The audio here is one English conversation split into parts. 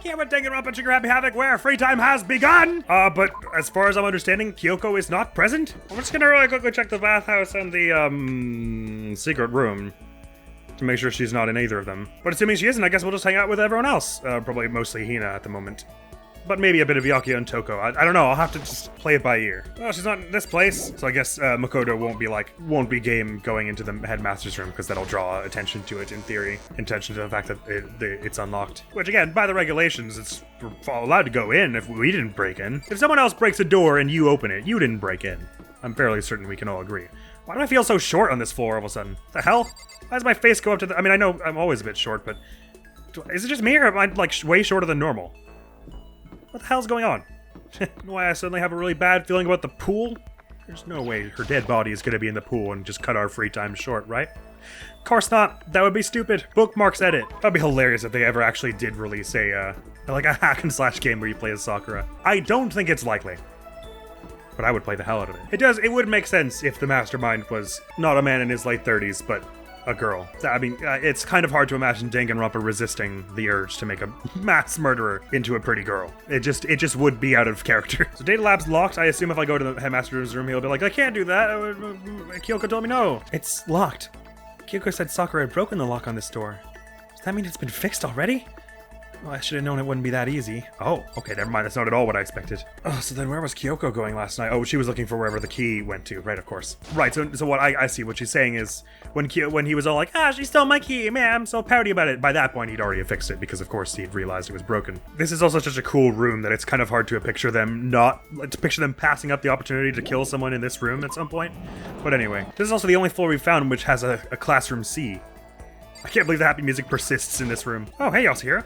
Yeah, but Danganronpa Trigger Happy Havoc, where free time has begun! But as far as I'm understanding, Kyoko is not present? I'm just gonna really quickly check the bathhouse and the, secret room to make sure she's not in either of them. But assuming she isn't, I guess we'll just hang out with everyone else. Probably mostly Hina at the moment. But maybe a bit of Byakuya and Toko. I don't know, I'll have to just play it by ear. Well, she's not in this place, so I guess Makoto won't be game going into the headmaster's room, because that'll draw attention to it in theory. Attention to the fact that it's unlocked. Which again, by the regulations, we're allowed to go in if we didn't break in. If someone else breaks a door and you open it, you didn't break in. I'm fairly certain we can all agree. Why do I feel so short on this floor all of a sudden? The hell? Why does my face go up to the... I mean, I know I'm always a bit short, but... Is it just me, or am I, like, way shorter than normal? What the hell's going on? Why I suddenly have a really bad feeling about the pool? There's no way her dead body is gonna be in the pool and just cut our free time short, right? Of course not. That would be stupid. Bookmarks edit. That'd be hilarious if they ever actually did release a hack and slash game where you play as Sakura. I don't think it's likely, but I would play the hell out of it. It would make sense if the mastermind was not a man in his late 30s, but a girl. I mean, it's kind of hard to imagine Danganronpa resisting the urge to make a mass murderer into a pretty girl. It just would be out of character. So Data Lab's locked. I assume if I go to the headmaster's room, he'll be like, I can't do that. Kyoko told me no. It's locked. Kyoko said Sakura had broken the lock on this door. Does that mean it's been fixed already? Well, I should have known it wouldn't be that easy. Oh, okay, never mind. That's not at all what I expected. Oh, so then where was Kyoko going last night? Oh, she was looking for wherever the key went to. Right, of course. Right, so what I see, what she's saying is, when he was all like, she stole my key, man, I'm so pouty about it. By that point, he'd already fixed it, because of course he'd realized it was broken. This is also such a cool room that it's kind of hard to picture them passing up the opportunity to kill someone in this room at some point. But anyway, this is also the only floor we've found which has a classroom C. I can't believe the happy music persists in this room. Oh, hey, Yasuhiro.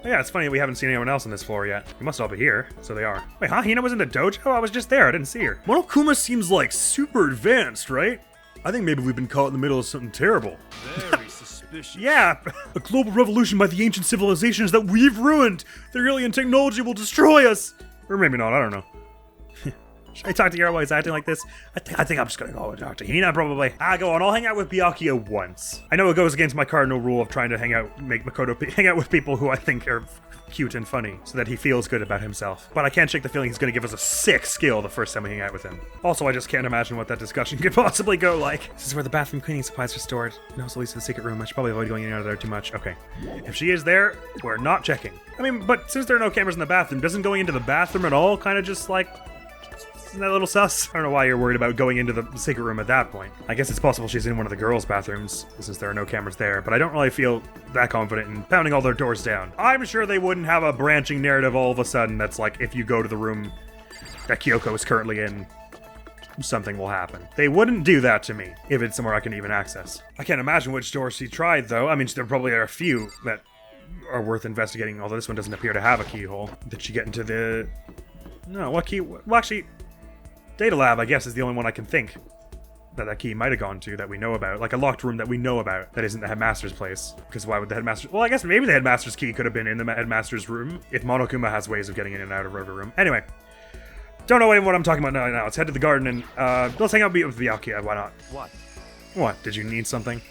Oh yeah, it's funny we haven't seen anyone else on this floor yet. You must all be here, so they are. Wait, huh? Hina was in the dojo? I was just there, I didn't see her. Monokuma seems like super advanced, right? I think maybe we've been caught in the middle of something terrible. Very suspicious. Yeah, a global revolution by the ancient civilizations that we've ruined. Their alien technology will destroy us. Or maybe not, I don't know. Should I talk to Yara while he's acting like this? I think I'm just gonna go and talk to Hina, probably. Go on, I'll hang out with Byakuya once. I know it goes against my cardinal rule of trying to make Makoto hang out with people who I think are cute and funny, so that he feels good about himself. But I can't shake the feeling he's gonna give us a sick skill the first time we hang out with him. Also, I just can't imagine what that discussion could possibly go like. This is where the bathroom cleaning supplies are stored. It also leads to the secret room. I should probably avoid going in and out of there too much. Okay. If she is there, we're not checking. I mean, but since there are no cameras in the bathroom, doesn't going into the bathroom at all kind of just like... Isn't that a little sus? I don't know why you're worried about going into the secret room at that point. I guess it's possible she's in one of the girls' bathrooms, since there are no cameras there, but I don't really feel that confident in pounding all their doors down. I'm sure they wouldn't have a branching narrative all of a sudden that's like, if you go to the room that Kyoko is currently in, something will happen. They wouldn't do that to me, if it's somewhere I can even access. I can't imagine which doors she tried, though. I mean, there probably are a few that are worth investigating, although this one doesn't appear to have a keyhole. Did she get into the... No, what key... Well, actually... Data Lab, I guess, is the only one I can think that key might have gone to that we know about. Like a locked room that we know about that isn't the headmaster's place. Because why would the headmaster... Well, I guess maybe the headmaster's key could have been in the headmaster's room if Monokuma has ways of getting in and out of every room. Anyway. Don't know what I'm talking about now. Let's head to the garden and let's hang out with Byakuya. Why not? What? What? Did you need something?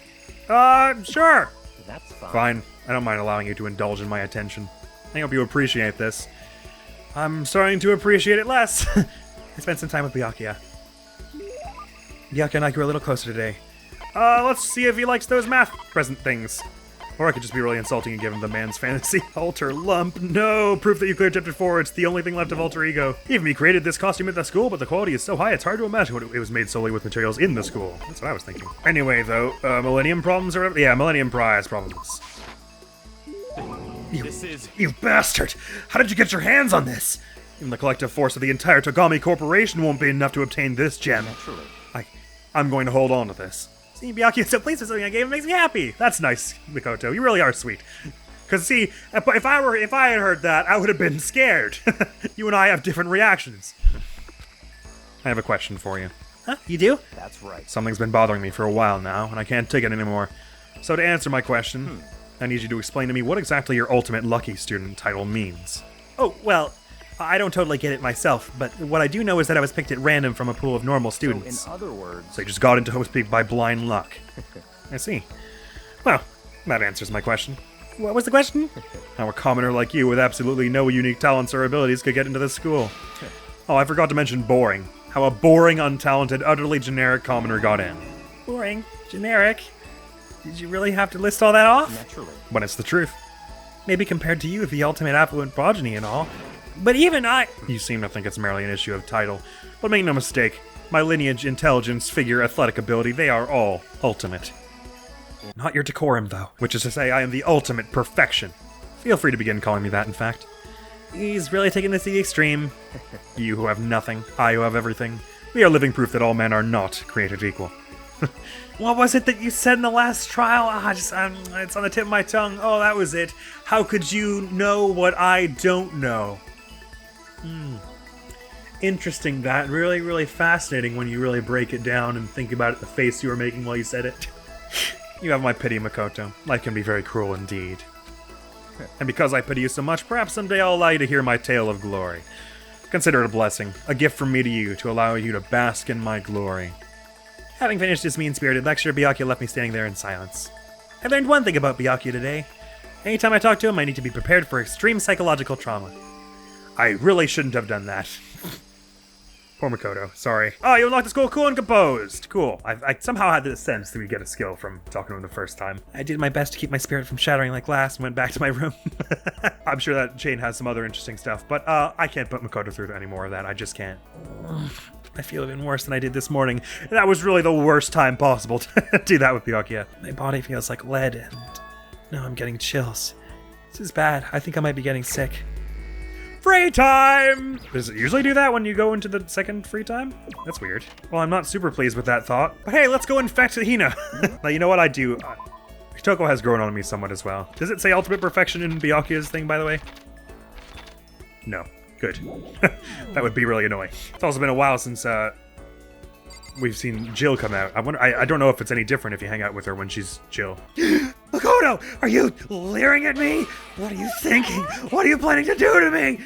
Sure. That's fine. Fine. I don't mind allowing you to indulge in my attention. I hope you appreciate this. I'm starting to appreciate it less. I spent some time with Byakuya. Byakuya and I grew a little closer today. Let's see if he likes those math present things. Or I could just be really insulting and give him the man's fantasy. Alter lump. No! Proof that you cleared chapter 4. It's the only thing left of alter ego. Even me created this costume at the school, but the quality is so high it's hard to imagine what it was made solely with materials in the school. That's what I was thinking. Anyway, though, Millennium problems are... Yeah, Millennium Prize problems. You bastard! How did you get your hands on this? Even the collective force of the entire Togami Corporation won't be enough to obtain this gem. Naturally. I'm going to hold on to this. See, Byakuya so pleased with something I gave him makes me happy. That's nice, Mikoto. You really are sweet. Because see, if I had heard that, I would have been scared. You and I have different reactions. I have a question for you. Huh? You do? That's right. Something's been bothering me for a while now, and I can't take it anymore. So to answer my question, I need you to explain to me what exactly your ultimate lucky student title means. Oh, well, I don't totally get it myself, but what I do know is that I was picked at random from a pool of normal students. So in other words... So you just got into Host Peak by blind luck. I see. Well, that answers my question. What was the question? How a commoner like you with absolutely no unique talents or abilities could get into this school. Oh, I forgot to mention boring. How a boring, untalented, utterly generic commoner got in. Boring? Generic? Did you really have to list all that off? Naturally. When it's the truth. Maybe compared to you, the ultimate affluent progeny and all. But even I... You seem to think it's merely an issue of title. But make no mistake, my lineage, intelligence, figure, athletic ability, they are all ultimate. Not your decorum, though. Which is to say, I am the ultimate perfection. Feel free to begin calling me that, in fact. He's really taking this to the extreme. You who have nothing, I who have everything. We are living proof that all men are not created equal. What was it that you said in the last trial? It's on the tip of my tongue. Oh, that was it. How could you know what I don't know? Interesting, that. Really, really fascinating when you really break it down and think about it, the face you were making while you said it. You have my pity, Makoto. Life can be very cruel indeed. And because I pity you so much, perhaps someday I'll allow you to hear my tale of glory. Consider it a blessing, a gift from me to you, to allow you to bask in my glory. Having finished his mean-spirited lecture, Byakuya left me standing there in silence. I learned one thing about Byakuya today. Anytime I talk to him, I need to be prepared for extreme psychological trauma. I really shouldn't have done that. Poor Makoto, sorry. Oh, you unlocked the school cool and composed. Cool. I somehow had the sense that we get a skill from talking to him the first time. I did my best to keep my spirit from shattering like glass and went back to my room. I'm sure that chain has some other interesting stuff, but I can't put Makoto through any more of that. I just can't. I feel even worse than I did this morning. That was really the worst time possible to do that with Byakuya. My body feels like lead, and now I'm getting chills. This is bad. I think I might be getting sick. Free time! Does it usually do that when you go into the second free time? That's weird. Well, I'm not super pleased with that thought. But hey, let's go infect Hina. Now, you know what I do? Hitoko has grown on me somewhat as well. Does it say ultimate perfection in Byakuya's thing, by the way? No. Good. That would be really annoying. It's also been a while since we've seen Jill come out. I don't know if it's any different if you hang out with her when she's Jill. Makoto, are you leering at me? What are you thinking? What are you planning to do to me?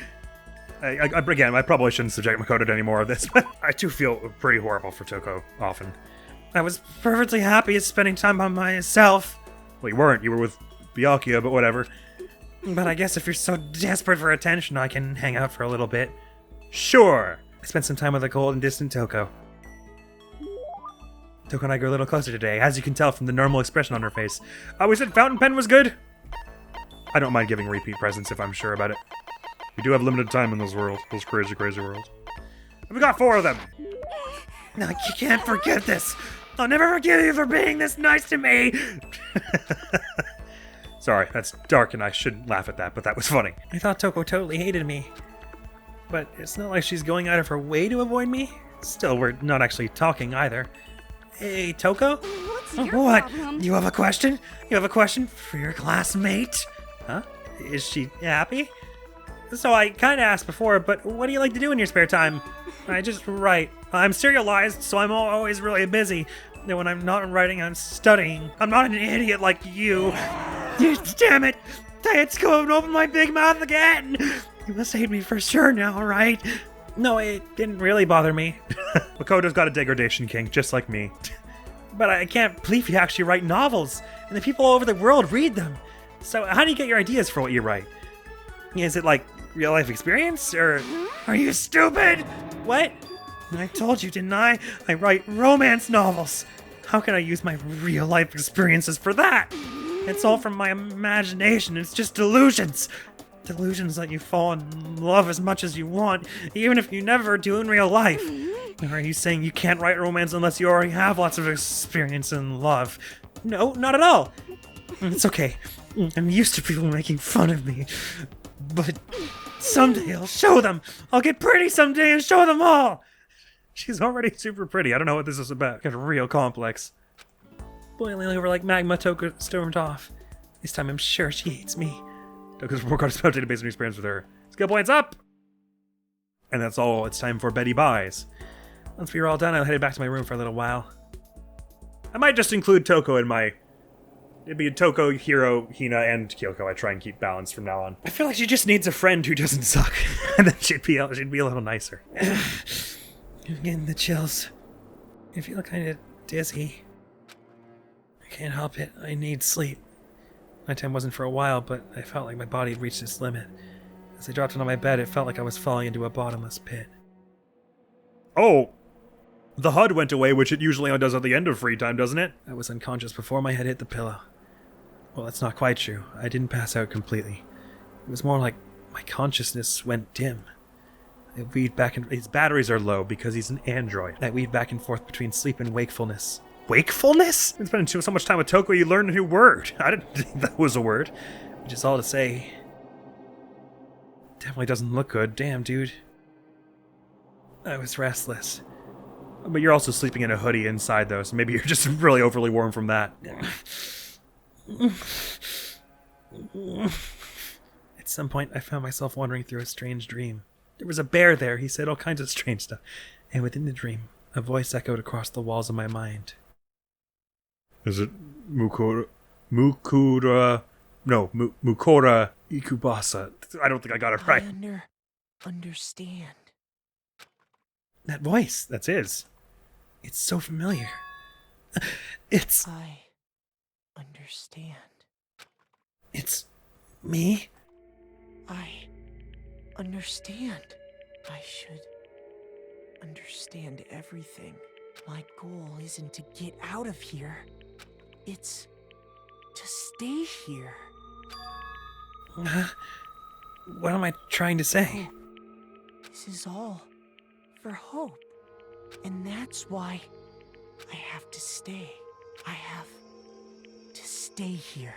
Again, I probably shouldn't subject Makoto to any more of this, but I do feel pretty horrible for Toko often. I was perfectly happy spending time by myself. Well, you weren't. You were with Byakuya, but whatever. But I guess if you're so desperate for attention, I can hang out for a little bit. Sure. I spent some time with a cold and distant Toko. Toko and I grew a little closer today, as you can tell from the normal expression on her face. We said fountain pen was good? I don't mind giving repeat presents if I'm sure about it. We do have limited time in this world, those crazy, crazy worlds. We got 4 of them! No, you can't forget this! I'll never forgive you for being this nice to me! Sorry, that's dark and I shouldn't laugh at that, but that was funny. I thought Toko totally hated me. But it's not like she's going out of her way to avoid me. Still, we're not actually talking either. Hey, Toko? What's your What? problem? You have a question? You have a question for your classmate? Huh? Is she happy? So I kinda asked before, but what do you like to do in your spare time? I just write. I'm serialized, so I'm always really busy. And when I'm not writing, I'm studying. I'm not an idiot like you. Damn it! I had to go and open my big mouth again! You must hate me for sure now, right? No, it didn't really bother me. Makoto's got a degradation kink, just like me. But I can't believe you actually write novels, and the people all over the world read them. So how do you get your ideas for what you write? Is it like real life experience, or are you stupid? What? I told you, didn't I? I write romance novels. How can I use my real life experiences for that? It's all from my imagination. It's just delusions. Delusions let you fall in love as much as you want, even if you never do in real life. Or are you saying you can't write romance unless you already have lots of experience in love? No, not at all. It's okay. I'm used to people making fun of me. But someday I'll show them. I'll get pretty someday and show them all. She's already super pretty. I don't know what this is about. Got a real complex. Boiling over like magma, Toko stormed off. This time I'm sure she hates me. Toko's report card is updated based on experience with her. Skill points up! And that's all it's time for Betty Buys. Once we were all done, I headed back to my room for a little while. I might just include Toko in my... It'd be Toko, Hiro, Hina, and Kyoko. I try and keep balance from now on. I feel like she just needs a friend who doesn't suck. And then she'd be a little nicer. I'm getting the chills. I feel kind of dizzy. I can't help it. I need sleep. Nighttime wasn't for a while, but I felt like my body had reached its limit. As I dropped onto my bed, it felt like I was falling into a bottomless pit. Oh! The HUD went away, which it usually does at the end of free time, doesn't it? I was unconscious before my head hit the pillow. Well, that's not quite true. I didn't pass out completely. It was more like my consciousness went dim. I weaved back and... His batteries are low because he's an android. I weaved back and forth between sleep and wakefulness. Wakefulness? You've been spending so much time with Toko, you learned a new word. I didn't think that was a word. Which is all to say... Definitely doesn't look good. Damn, dude. I was restless. But you're also sleeping in a hoodie inside, though, so maybe you're just really overly warm from that. At some point, I found myself wandering through a strange dream. There was a bear there. He said all kinds of strange stuff. And within the dream, a voice echoed across the walls of my mind. Is it Mukora Ikubasa? I don't think I got it right. I understand. That voice. That's his. It's so familiar. It's I understand. It's me? I understand. I should understand everything. My goal isn't to get out of here. It's to stay here. What am I trying to say? This is all for hope. And that's why I have to stay. I have to stay here.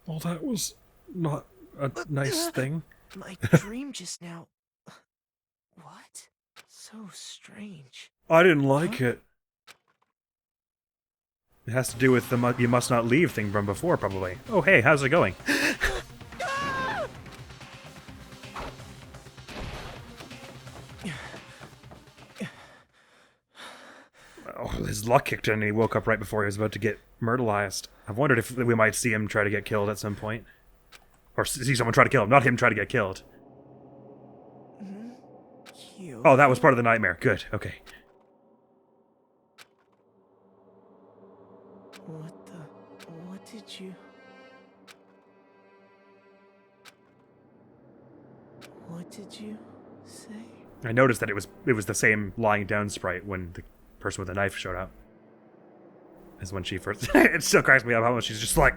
Well, that was not a nice thing. My dream just now. What? So strange. I didn't like it. It has to do with the you must not leave thing from before, probably. Oh, hey, how's it going? Oh, his luck kicked in and he woke up right before he was about to get myrtleized. I've wondered if we might see him try to get killed at some point. Or see someone try to kill him, not him try to get killed. Cute. Oh, that was part of the nightmare. Good, okay. What did you... What did you say? I noticed that it was the same lying down sprite when the person with the knife showed up. As when she first... It still cracks me up how much she's just like...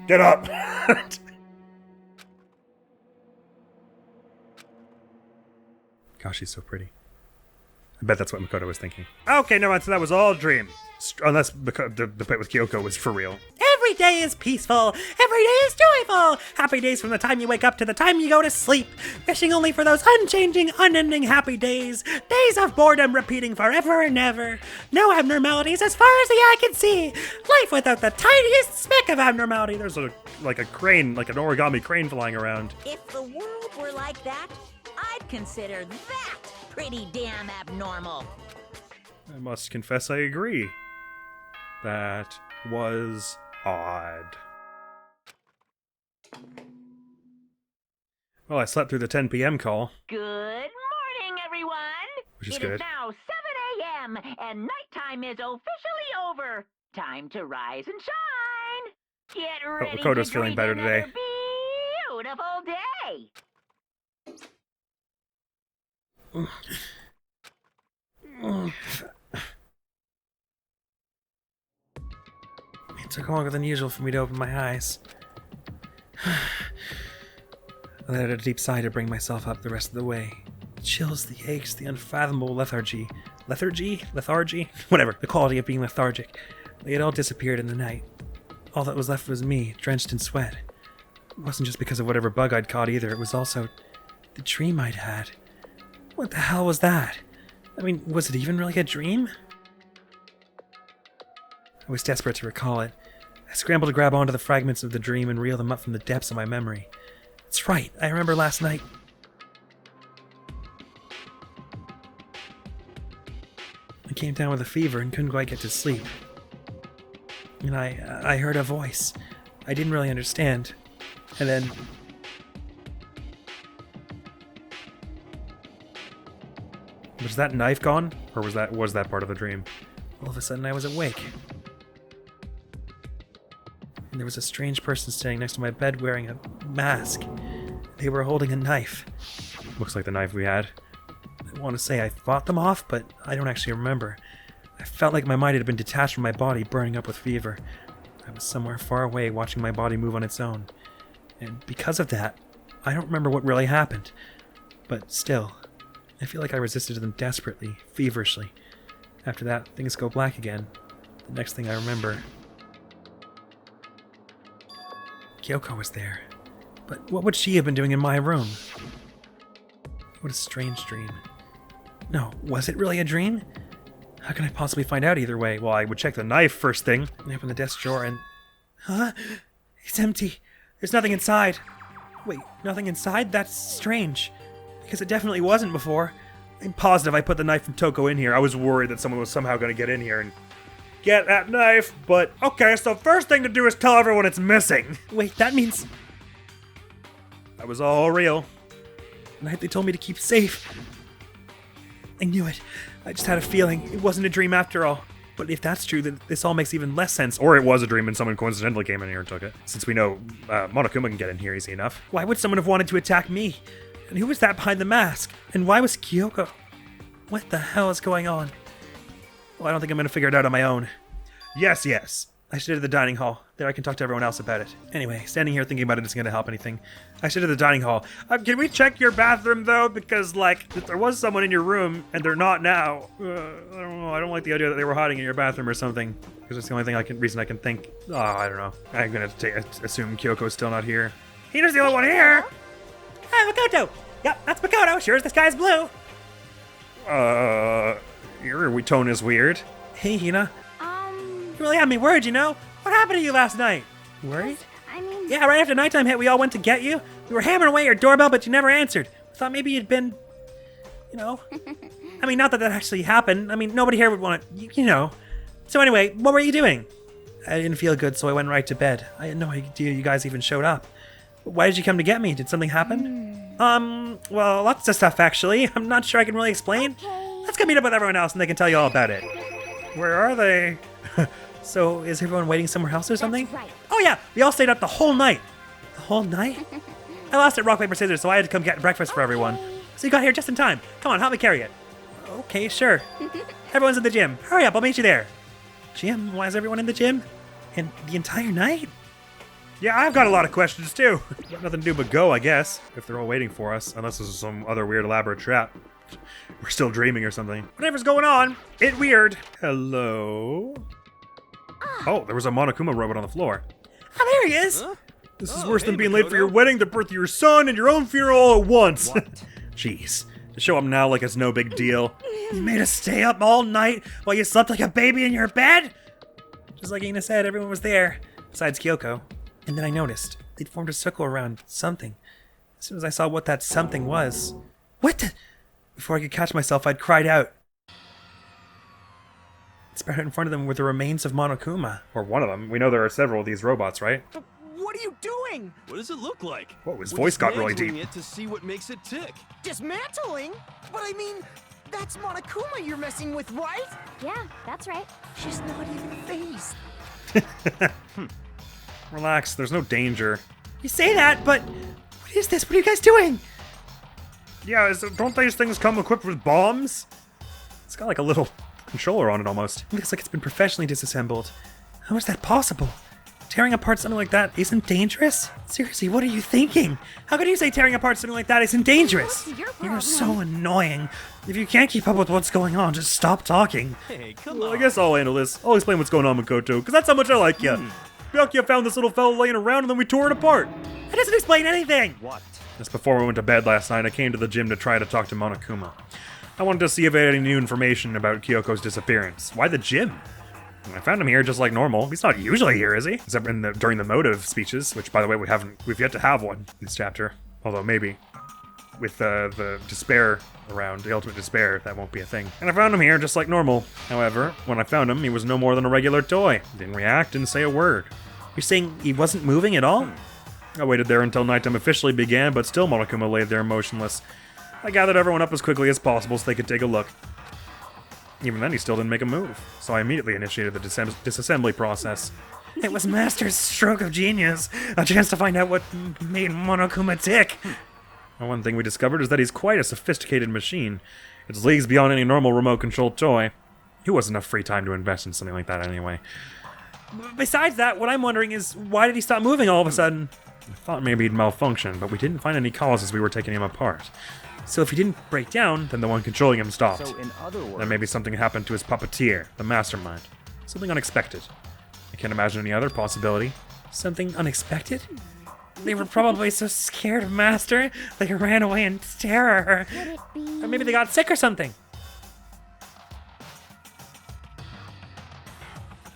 Get up! Gosh, she's so pretty. I bet that's what Makoto was thinking. Okay, never mind, so that was all a dream. Unless the bit with Kyoko was for real. Every day is peaceful. Every day is joyful. Happy days from the time you wake up to the time you go to sleep. Wishing only for those unchanging, unending happy days. Days of boredom repeating forever and ever. No abnormalities as far as the eye can see. Life without the tiniest speck of abnormality. There's like a crane, like an origami crane flying around. If the world were like that, I'd consider that pretty damn abnormal. I must confess I agree. That was odd. Well, I slept through the 10 p.m. call. Good morning, everyone. Which is It good. is now 7 a.m. and nighttime is officially over. Time to rise and shine. Get ready Makoto's to feeling greet better today. another beautiful day. It took longer than usual for me to open my eyes. I let out a deep sigh to bring myself up the rest of the way. The chills, the aches, the unfathomable lethargy. Lethargy? Whatever. The quality of being lethargic. They had all disappeared in the night. All that was left was me, drenched in sweat. It wasn't just because of whatever bug I'd caught either. It was also the dream I'd had. What the hell was that? I mean, was it even really a dream? I was desperate to recall it. I scrambled to grab onto the fragments of the dream and reel them up from the depths of my memory. That's right, I remember last night. I came down with a fever and couldn't quite get to sleep. And I heard a voice. I didn't really understand. And then... Was that knife gone? Or was that part of the dream? All of a sudden, I was awake. And there was a strange person standing next to my bed wearing a mask. They were holding a knife. Looks like the knife we had. I want to say I fought them off, but I don't actually remember. I felt like my mind had been detached from my body, burning up with fever. I was somewhere far away, watching my body move on its own. And because of that, I don't remember what really happened. But still, I feel like I resisted them desperately, feverishly. After that, things go black again. The next thing I remember... Kyoko was there. But what would she have been doing in my room? What a strange dream. No, was it really a dream? How can I possibly find out either way? Well, I would check the knife first thing. I open the desk drawer and... Huh? It's empty. There's nothing inside. Wait, nothing inside? That's strange. Because it definitely wasn't before. I'm positive I put the knife from Toko in here. I was worried that someone was somehow going to get in here and get that knife, but okay, so first thing to do is tell everyone it's missing. Wait, that means... That was all real. The night they told me to keep safe. I knew it. I just had a feeling. It wasn't a dream after all. But if that's true, then this all makes even less sense. Or it was a dream and someone coincidentally came in here and took it. Since we know Monokuma can get in here easy enough. Why would someone have wanted to attack me? And who was that behind the mask? And why was Kyoko? What the hell is going on? Well, I don't think I'm going to figure it out on my own. Yes, yes. I should head to the dining hall. There I can talk to everyone else about it. Anyway, standing here thinking about it isn't going to help anything. I should head to the dining hall. Can we check your bathroom, though? Because, like, if there was someone in your room, and they're not now, I don't know. I don't like the idea that they were hiding in your bathroom or something. Because it's the only reason I can think. Oh, I don't know. I'm going to assume Kyoko's still not here. Hina's the only one here! Hi, Makoto! Yep, that's Makoto. Sure as the sky's blue. Your tone is weird. Hey, Hina. You really had me worried, you know? What happened to you last night? Worried? I mean... Yeah, right after nighttime hit, we all went to get you. We were hammering away at your doorbell, but you never answered. I thought maybe you'd been... You know? I mean, not that actually happened. I mean, nobody here would want to... You know. So anyway, what were you doing? I didn't feel good, so I went right to bed. I had no idea you guys even showed up. Why did you come to get me? Did something happen? Well, lots of stuff, actually. I'm not sure I can really explain. Let's go meet up with everyone else, and they can tell you all about it. Where are they? So, is everyone waiting somewhere else or something? That's right. Oh yeah, we all stayed up the whole night. The whole night? I lost at rock, paper, scissors, so I had to come get breakfast for everyone. So you got here just in time. Come on, help me carry it. Okay, sure. Everyone's in the gym. Hurry up, I'll meet you there. Gym? Why is everyone in the gym? And the entire night? Yeah, I've got a lot of questions, too. Got nothing to do but go, I guess. If they're all waiting for us, unless this is some other weird elaborate trap. We're still dreaming or something. Whatever's going on, it weird. Hello? Oh, there was a Monokuma robot on the floor. Oh, there he is! Huh? This is Oh, worse than hey, being late for Makoto. your wedding, the birth of your son, and your own funeral all at once. What? Jeez. To show up now like it's no big deal. You made us stay up all night while you slept like a baby in your bed? Just like Ina said, everyone was there, besides Kyoko. And then I noticed they'd formed a circle around something. As soon as I saw what that something was... What the... Before I could catch myself, I'd cried out. Spread out in front of them were the remains of Monokuma. Or one of them. We know there are several of these robots, right? What are you doing? What does it look like? Whoa, his We're voice got really dismantling deep. it to see what makes it tick. Dismantling? But I mean, that's Monokuma you're messing with, right? Yeah, that's right. She's not even phased. Relax, there's no danger. You say that, but... What is this? What are you guys doing? Yeah, don't these things come equipped with bombs? It's got like a little controller on it almost. It looks like it's been professionally disassembled. How is that possible? Tearing apart something like that isn't dangerous? Seriously, what are you thinking? How can you say tearing apart something like that isn't dangerous? What's your You're problem? so annoying. If you can't keep up with what's going on, just stop talking. Hey, come Well, on. I guess I'll handle this. I'll explain what's going on, Makoto, because that's how much I like you. Byakuya found this little fellow laying around and then we tore it apart. That doesn't explain anything. What? Just before we went to bed last night, I came to the gym to try to talk to Monokuma. I wanted to see if I had any new information about Kyoko's disappearance. Why the gym? And I found him here just like normal. He's not usually here, is he? Except during the motive speeches, which, by the way, we've yet to have one in this chapter. Although maybe with the despair around, the ultimate despair, that won't be a thing. And I found him here just like normal. However, when I found him, he was no more than a regular toy. Didn't react, didn't say a word. You're saying he wasn't moving at all? I waited there until nighttime officially began, but still Monokuma laid there motionless. I gathered everyone up as quickly as possible so they could take a look. Even then, he still didn't make a move, so I immediately initiated the disassembly process. It was Master's stroke of genius. A chance to find out what made Monokuma tick. And one thing we discovered is that he's quite a sophisticated machine. It's leagues beyond any normal remote-controlled toy. He wasn't enough free time to invest in something like that anyway. Besides that, what I'm wondering is, why did he stop moving all of a sudden? I thought maybe he'd malfunction, but we didn't find any cause as we were taking him apart. So if he didn't break down, Then the one controlling him stopped. So in other words, Then maybe something happened to his puppeteer, the mastermind. Something unexpected. I can't imagine any other possibility. something unexpected? They were probably so scared of Master, they ran away in terror. Or maybe they got sick or something.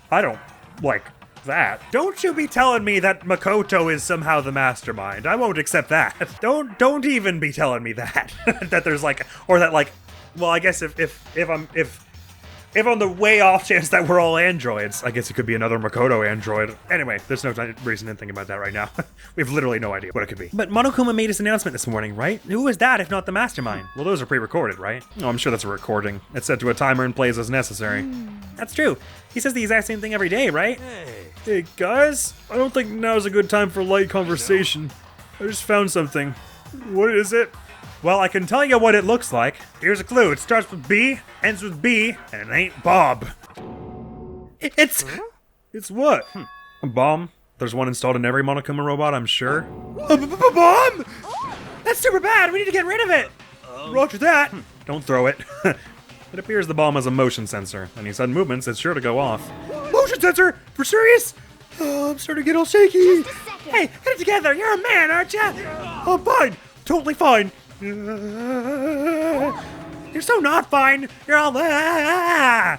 I don't like that. Don't you be telling me that Makoto is somehow the mastermind. I won't accept that. Don't even be telling me that. That there's like, or that like, well, I guess if on the way off chance that we're all androids, I guess it could be another Makoto android. Anyway, there's no reason to think about that right now. We have literally no idea what it could be. But Monokuma made his announcement this morning, right? Who was that if not the mastermind? Well, those are pre-recorded, right? No, I'm sure that's a recording. It's set to a timer and plays as necessary. That's true. He says the exact same thing every day, right? Hey, guys, I don't think now's a good time for light conversation. I just found something. What is it? Well, I can tell you what it looks like. Here's a clue. It starts with B, ends with B, and it ain't Bob. It's what? A bomb? There's one installed in every Monokuma robot, I'm sure. a bomb! That's super bad. We need to get rid of it. Roger that. Don't throw it. It appears the bomb has a motion sensor. Any sudden movements, it's sure to go off. Motion sensor? For serious? Oh, I'm starting to get all shaky. Hey, get it together. You're a man, aren't you? I'm fine. Totally fine. You're so not fine. You're all ah.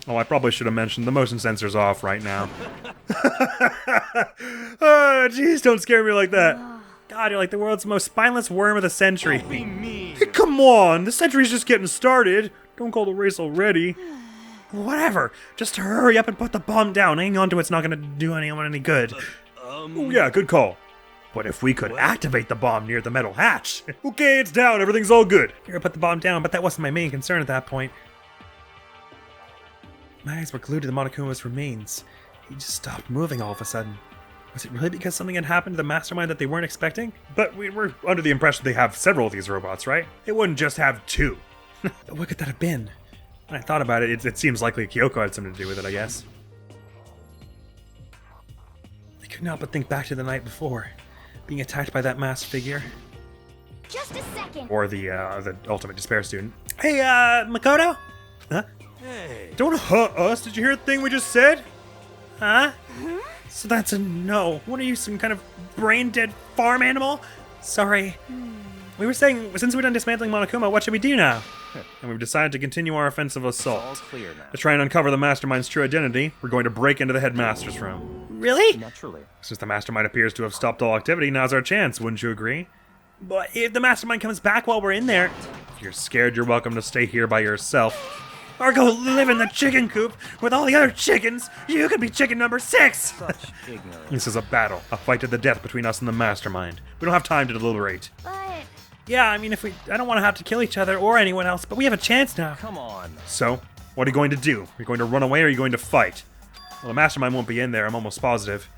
Oh, I probably should have mentioned the motion sensor's off right now. Oh, jeez, don't scare me like that. God, you're like the world's most spineless worm of the century. be mean. Hey, come on, the century's just getting started. Don't call the race already. Whatever. Just hurry up and put the bomb down. Hanging on to it's not gonna do anyone any good. Oh yeah, good call. But if we could activate the bomb near the metal hatch. Okay, it's down, everything's all good. Here, I put the bomb down, but that wasn't my main concern at that point. My eyes were glued to the Monokuma's remains. He just stopped moving all of a sudden. Was it really because something had happened to the mastermind that they weren't expecting? But we were under the impression they have several of these robots, right? They wouldn't just have two. But what could that have been? When I thought about it, it seems likely Kyoko had something to do with it, I guess. I could not but think back to the night before, being attacked by that masked figure. Just a second. Or the ultimate despair student. Hey, Makoto? Huh? Hey. Don't hurt us, did you hear the thing we just said? Huh? So that's a no. What are you, some kind of brain-dead farm animal? Sorry. We were saying, since we're done dismantling Monokuma, what should we do now? And we've decided to continue our offensive All assault. clear now. To try and uncover the mastermind's true identity, we're going to break into the headmaster's room. Really? Naturally. Since the mastermind appears to have stopped all activity, now's our chance, wouldn't you agree? But if the mastermind comes back while we're in there, If you're scared, you're welcome to stay here by yourself. or go live in the chicken coop with all the other chickens, you could be chicken number 6! Such ignorance. This is a battle, a fight to the death between us and the mastermind. We don't have time to deliberate. But Yeah, I mean, I don't want to have to kill each other or anyone else, but we have a chance now. Come on. So, what are you going to do? Are you going to run away or are you going to fight? Well, the mastermind won't be in there, I'm almost positive.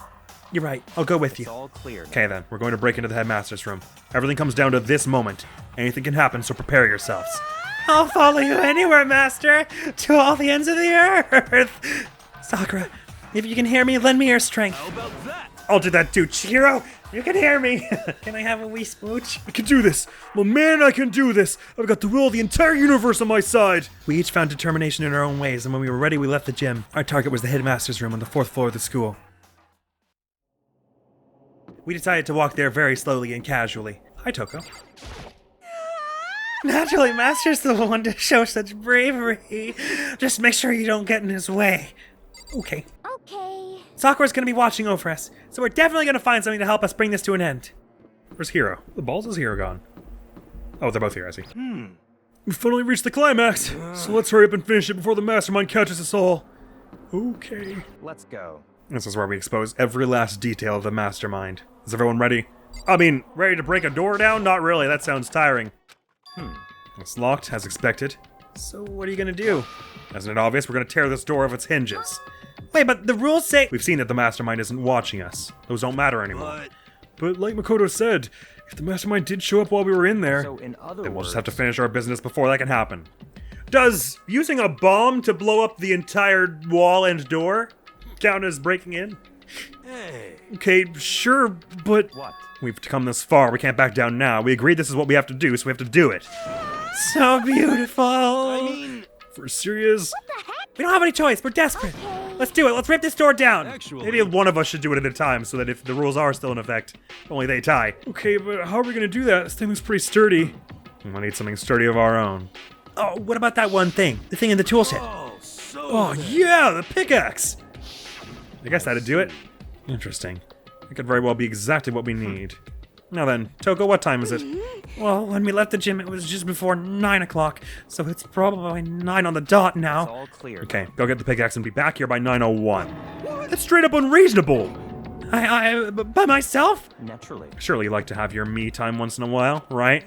You're right, I'll go with It's you. all clear now. Okay then, we're going to break into the headmaster's room. Everything comes down to this moment. Anything can happen, so prepare yourselves. I'll follow you anywhere, Master, to all the ends of the earth. Sakura, if you can hear me, lend me your strength. How about that? I'll do that too, Chihiro! You can hear me! Can I have a wee smooch? I can do this! Well, man, I can do this! I've got the will of the entire universe on my side! We each found determination in our own ways, and when we were ready, we left the gym. Our target was the headmaster's room on the 4th floor of the school. We decided to walk there very slowly and casually. Hi, Toko. Naturally, Master's the one to show such bravery. Just make sure you don't get in his way. Okay. okay. Sakura's gonna be watching over us, so we're definitely gonna find something to help us bring this to an end. Where's Hiro? The balls is Hiro gone? Oh, they're both here, I see. We finally reached the climax, so let's hurry up and finish it before the mastermind catches us all. Okay. Let's go. This is where we expose every last detail of the mastermind. Is everyone ready? I mean, ready to break a door down? Not really, that sounds tiring. It's locked, as expected. So what are you gonna do? Isn't it obvious? We're gonna tear this door off its hinges. Wait, but the rules say. We've seen that the mastermind isn't watching us. Those don't matter anymore. But like Makoto said, if the mastermind did show up while we were in there, So in other then we'll words, just have to finish our business before that can happen. Does using a bomb to blow up the entire wall and door count as breaking in? hey, Okay, sure, but what? we've come this far. We can't back down now. We agreed this is what we have to do, so we have to do it. So beautiful. I mean, For serious? We don't have any choice. We're desperate. Let's do it. Let's rip this door down. actually, Maybe one of us should do it at a time, so that if the rules are still in effect, only they tie. Okay, but how are we gonna do that? This thing is pretty sturdy. We'll need something sturdy of our own. Oh, what about that one thing? The thing in the tool shed. oh, so Oh yeah, the pickaxe! I guess that'd do it. Interesting. It could very well be exactly what we need. Now then, Toko, what time is it? Well, when we left the gym, it was just before 9 o'clock, so it's probably 9 on the dot it's now. all clear. Okay, go get the pickaxe and be back here by 9:01. That's straight up unreasonable! By myself? Naturally. Surely you like to have your me time once in a while, right?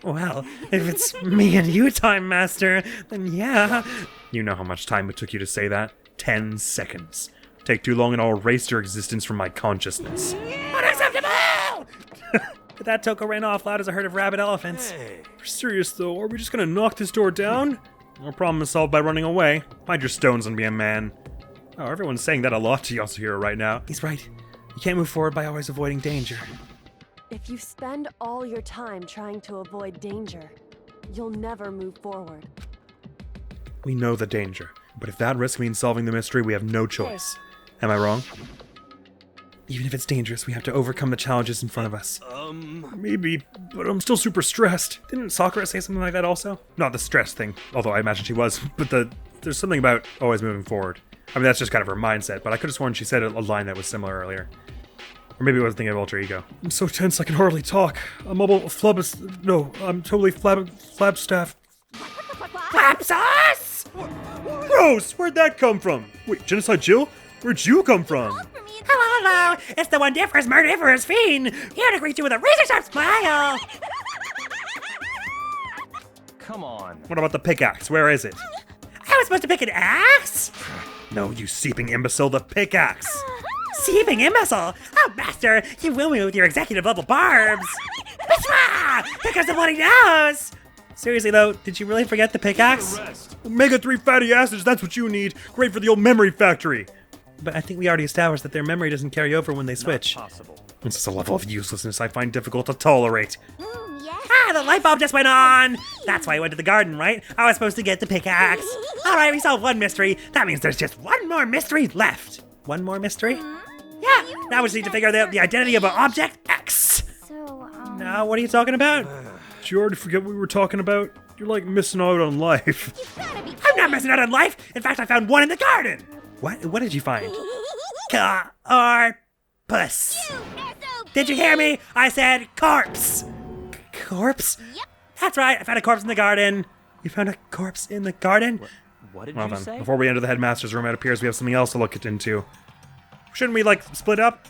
Well, if it's me and you, Time Master, then yeah. You know how much time it took you to say that? 10 seconds. Take too long and I'll erase your existence from my consciousness. Unacceptable! But that Toko ran off loud as a herd of rabid elephants. Hey, For serious though, are we just gonna knock this door down? Our problem is solved by running away. Find your stones and be a man. Oh, everyone's saying that a lot to Yasuhiro right now. He's right. You can't move forward by always avoiding danger. If you spend all your time trying to avoid danger, you'll never move forward. We know the danger, but if that risk means solving the mystery, we have no choice. Am I wrong? Even if it's dangerous, we have to overcome the challenges in front of us. Maybe, but I'm still super stressed. Didn't Sakura say something like that also? Not the stress thing, although I imagine she was, but there's something about always moving forward. I mean, that's just kind of her mindset, but I could have sworn she said a line that was similar earlier. Or maybe I was thinking of Alter Ego. I'm so tense I can hardly talk. I'm I'm totally flabstaff. Flap sauce! Gross! Where'd that come from? Wait, Genocide Jill? Where'd you come from? Hello! It's the wondiferous, murdiferous fiend! Here to greet you with a razor-sharp smile! come on. What about the pickaxe? Where is it? I was supposed to pick an axe? No, you seeping imbecile, the pickaxe! Seething imbecile! Oh, master, you will me with your executive-level barbs! Bishwa! Here comes the bloody nose! Seriously, though, did you really forget the pickaxe? Omega-3 fatty acids, that's what you need. Great for the old memory factory. But I think we already established that their memory doesn't carry over when they switch. Possible. This is a level of uselessness I find difficult to tolerate. Yeah. Ah, the light bulb just went on! That's why I went to the garden, right? I was supposed to get the pickaxe. Alright, we solved one mystery. That means there's just one more mystery left. One more mystery? Yeah, now we just need to figure out the identity of an object X. So, Now, what are you talking about? Did you already forget what we were talking about? You're like missing out on life. I'm not missing out on life. In fact, I found one in the garden. What did you find? Corpus. Did you hear me? I said corpse. Corpse? Yep. That's right. I found a corpse in the garden. You found a corpse in the garden? What did Well you then, say? before we enter the headmaster's room, it appears we have something else to look into. Shouldn't we, like, split up?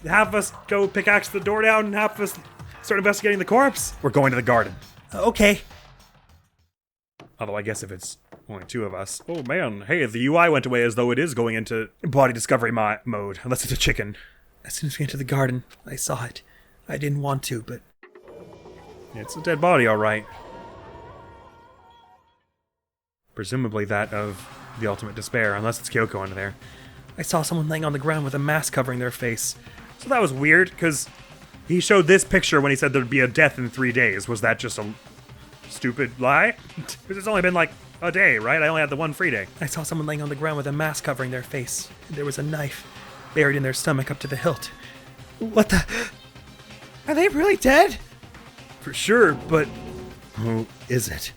Half of us go pickaxe the door down, and half of us start investigating the corpse? We're going to the garden. Okay. Although I guess if it's only two of us. Oh man, hey, the UI went away as though it is going into body discovery mode, unless it's a chicken. As soon as we entered the garden, I saw it. I didn't want to, but It's a dead body, alright. Presumably that of the ultimate despair, unless it's Kyoko under there. I saw someone laying on the ground with a mask covering their face. So that was weird, because he showed this picture when he said there'd be a death in 3 days. Was that just a stupid lie? Because it's only been like a day, right? I only had the one free day. I saw someone laying on the ground with a mask covering their face. And there was a knife buried in their stomach up to the hilt. What the? Are they really dead? For sure, but who is it?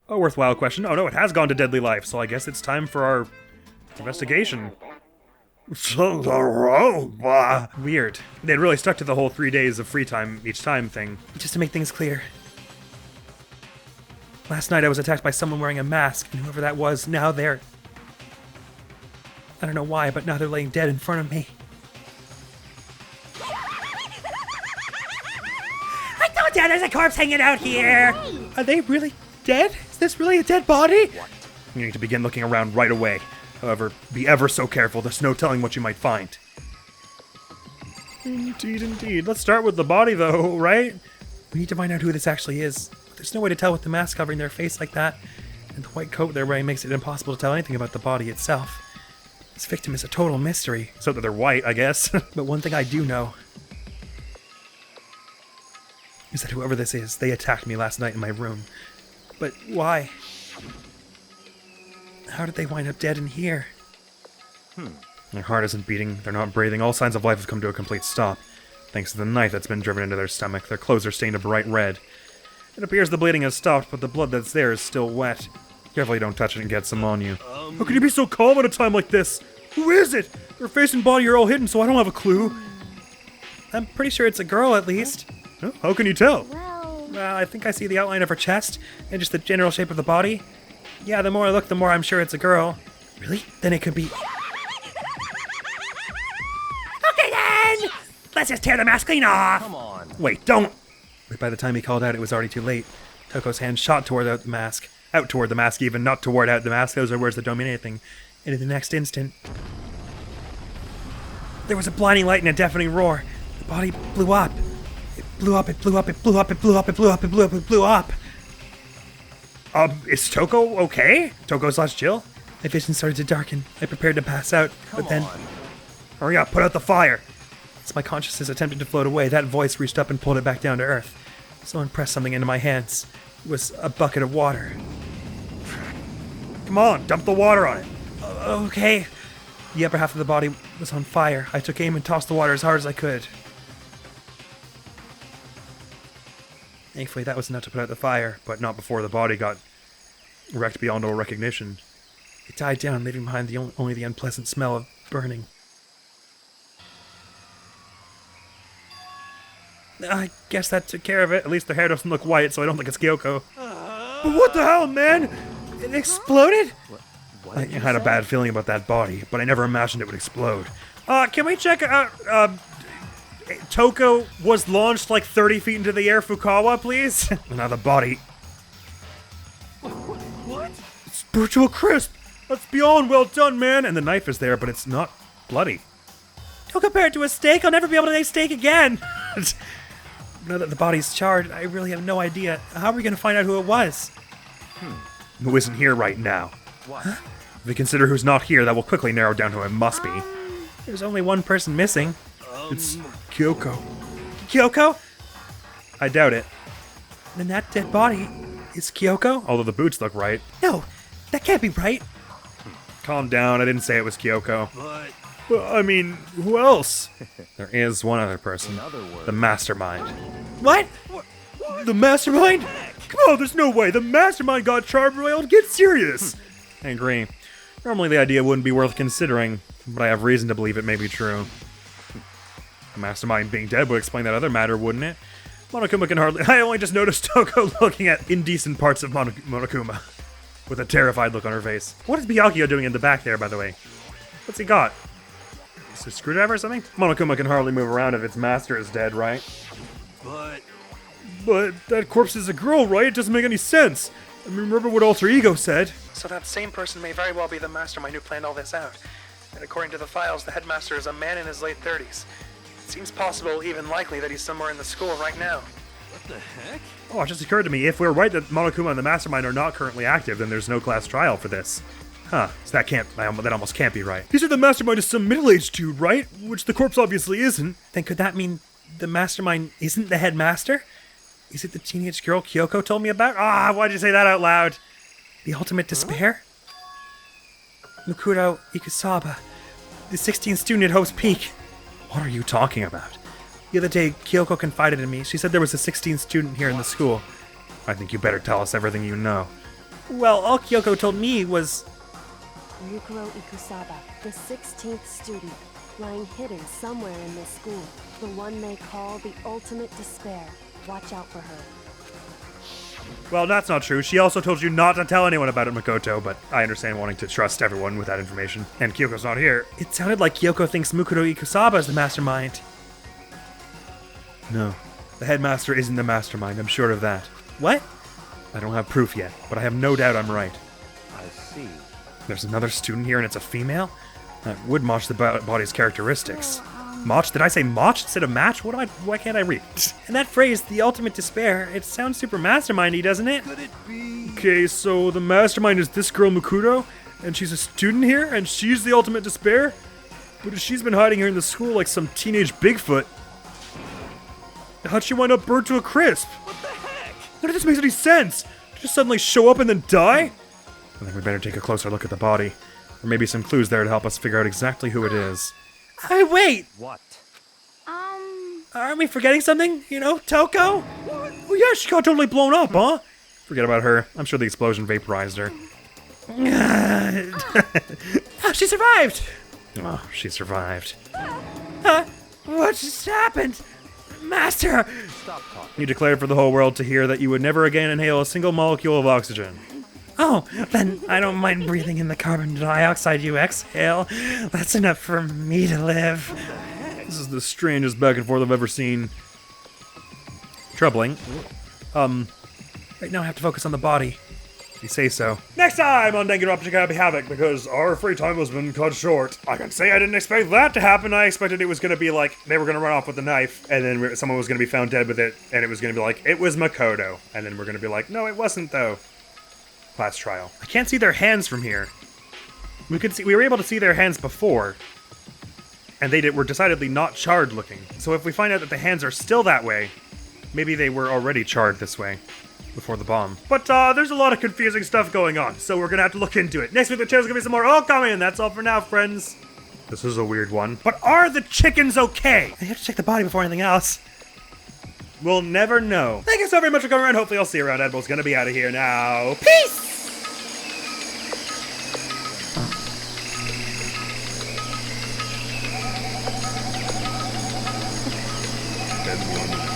A worthwhile question. Oh no, it has gone to deadly life, so I guess it's time for our investigation. Weird. They'd really stuck to the whole 3 days of free time each time thing. Just to make things clear. Last night I was attacked by someone wearing a mask, and whoever that was, now they're... I don't know why, but now they're laying dead in front of me. there's a corpse hanging out here! Are they really dead? Is this really a dead body? You need to begin looking around right away. However, be ever so careful. There's no telling what you might find. Indeed, indeed. Let's start with the body, though, right? We need to find out who this actually is. There's no way to tell with the mask covering their face like that. And the white coat they're wearing makes it impossible to tell anything about the body itself. This victim is a total mystery. So that they're white, I guess. But one thing I do know is that whoever this is, they attacked me last night in my room. But why? How did they wind up dead in here? Their heart isn't beating, they're not breathing, all signs of life have come to a complete stop. Thanks to the knife that's been driven into their stomach, their clothes are stained a bright red. It appears the bleeding has stopped, but the blood that's there is still wet. Carefully don't touch it and get some on you. How can you be so calm at a time like this? Who is it? Their face and body are all hidden, so I don't have a clue. I'm pretty sure it's a girl, at least. Huh? How can you tell? Well, I think I see the outline of her chest, and just the general shape of the body. Yeah, the more I look, the more I'm sure it's a girl. Really? Then it could be... Okay then! Let's just tear the mask clean off! Come on. Wait, don't! But by the time he called out, it was already too late. Toko's hand shot toward the mask. Out toward the mask even, not toward out the mask. Those are words that don't mean anything. And in the next instant... there was a blinding light and a deafening roar. The body blew up. It blew up, it blew up, it blew up, it blew up, it blew up, it blew up, it blew up. Is Toko okay? Toko/Jill? My vision started to darken. I prepared to pass out, but then... Hurry up, put out the fire! as my consciousness attempted to float away, that voice reached up and pulled it back down to earth. Someone pressed something into my hands. It was a bucket of water. Come on, dump the water on it. Okay. The upper half of the body was on fire. I took aim and tossed the water as hard as I could. Thankfully, that was enough to put out the fire. But not before the body got wrecked beyond all recognition. It died down, leaving behind only the unpleasant smell of burning. I guess that took care of it. At least the hair doesn't look white, so I don't think it's Kyoko. But what the hell, man? It exploded? I had a bad feeling about that body, but I never imagined it would explode. Can we check out, Toko was launched like 30 feet into the air, Fukawa, please? Now the body... What? Spiritual crisp! That's beyond well done, man! And the knife is there, but it's not bloody. Don't compare it to a steak. I'll never be able to eat steak again. Now that the body's charred, I really have no idea. How are we going to find out who it was? Who isn't here right now? What? If we consider who's not here, that will quickly narrow down who it must be. There's only one person missing. It's Kyoko. Kyoko? I doubt it. Then that dead body is Kyoko? Although the boots look right. No, that can't be right. Calm down, I didn't say it was Kyoko. But Well, I mean, who else? There is one other person. in other words, The mastermind. What? The mastermind? Come on, there's no way. The mastermind got charbroiled. Get serious. I agree. Normally the idea wouldn't be worth considering, but I have reason to believe it may be true. The mastermind being dead would explain that other matter, wouldn't it? Monokuma can hardly... I only just noticed Toko looking at indecent parts of Monokuma. With a terrified look on her face. What is Byakuya doing in the back there, by the way? What's he got? Is it a screwdriver or something? Monokuma can hardly move around if its master is dead, right? But that corpse is a girl, right? It doesn't make any sense. I mean, remember what Alter Ego said. So that same person may very well be the mastermind who planned all this out. And according to the files, the headmaster is a man in his late 30s. It seems possible, even likely, that he's somewhere in the school right now. what the heck? Oh, it just occurred to me, if we're right that Monokuma and the mastermind are not currently active, then there's no class trial for this. Huh, so that almost can't be right. He said the mastermind is some middle-aged dude, right? Which the corpse obviously isn't. Then could that mean the mastermind isn't the headmaster? Is it the teenage girl Kyoko told me about? Why'd you say that out loud? The ultimate despair? Mukuro Ikusaba, the 16th student at Hope's Peak. What are you talking about? The other day, Kyoko confided in me. She said there was a 16th student here in the school. I think you better tell us everything you know. Well, all Kyoko told me was... Mukuro Ikusaba, the 16th student, lying hidden somewhere in this school. The one they call the ultimate despair. Watch out for her. Well, that's not true. She also told you not to tell anyone about it, Makoto, but I understand wanting to trust everyone with that information. And Kyoko's not here. It sounded like Kyoko thinks Mukuro Ikusaba is the mastermind. No. The headmaster isn't the mastermind, I'm sure of that. What? I don't have proof yet, but I have no doubt I'm right. I see. There's another student here and it's a female? That would match the body's characteristics. Motch? Did I say motch instead of match? Why can't I read? And that phrase, the ultimate despair, it sounds super mastermindy, doesn't it? Could it be? Okay, so the mastermind is this girl Makuto, and she's a student here, and she's the ultimate despair? But she's been hiding here in the school like some teenage Bigfoot. How'd she wind up burnt to a crisp? What the heck? None of this makes any sense! Just suddenly show up and then die? I think we better take a closer look at the body. There may be some clues there to help us figure out exactly who it is. Hey, wait! What? Aren't we forgetting something? You know, Toko? What? Oh yeah, she got totally blown up, huh? Forget about her. I'm sure the explosion vaporized her. Oh, she survived! Oh, she survived. What just happened? Master! Stop talking. You declared for the whole world to hear that you would never again inhale a single molecule of oxygen. Oh, then I don't mind breathing in the carbon dioxide you exhale. That's enough for me to live. This is the strangest back and forth I've ever seen. Troubling. Right now I have to focus on the body. You say so. Next time on Danganronpa Havoc, because our free time has been cut short. I can say I didn't expect that to happen. I expected it was going to be like, they were going to run off with the knife, and then someone was going to be found dead with it, and it was going to be like, it was Makoto. And then we're going to be like, no, it wasn't, though. Class trial. I can't see their hands from here. We were able to see their hands before, and they were decidedly not charred looking. So if we find out that the hands are still that way, maybe they were already charred this way before the bomb. But there's a lot of confusing stuff going on, so we're gonna have to look into it. Next week the channel's gonna be some more Okami, and that's all for now, friends. This is a weird one. But are the chickens okay? I have to check the body before anything else. We'll never know. Thank you so very much for coming around. Hopefully I'll see you around. Admiral's gonna be out of here now. Peace! One.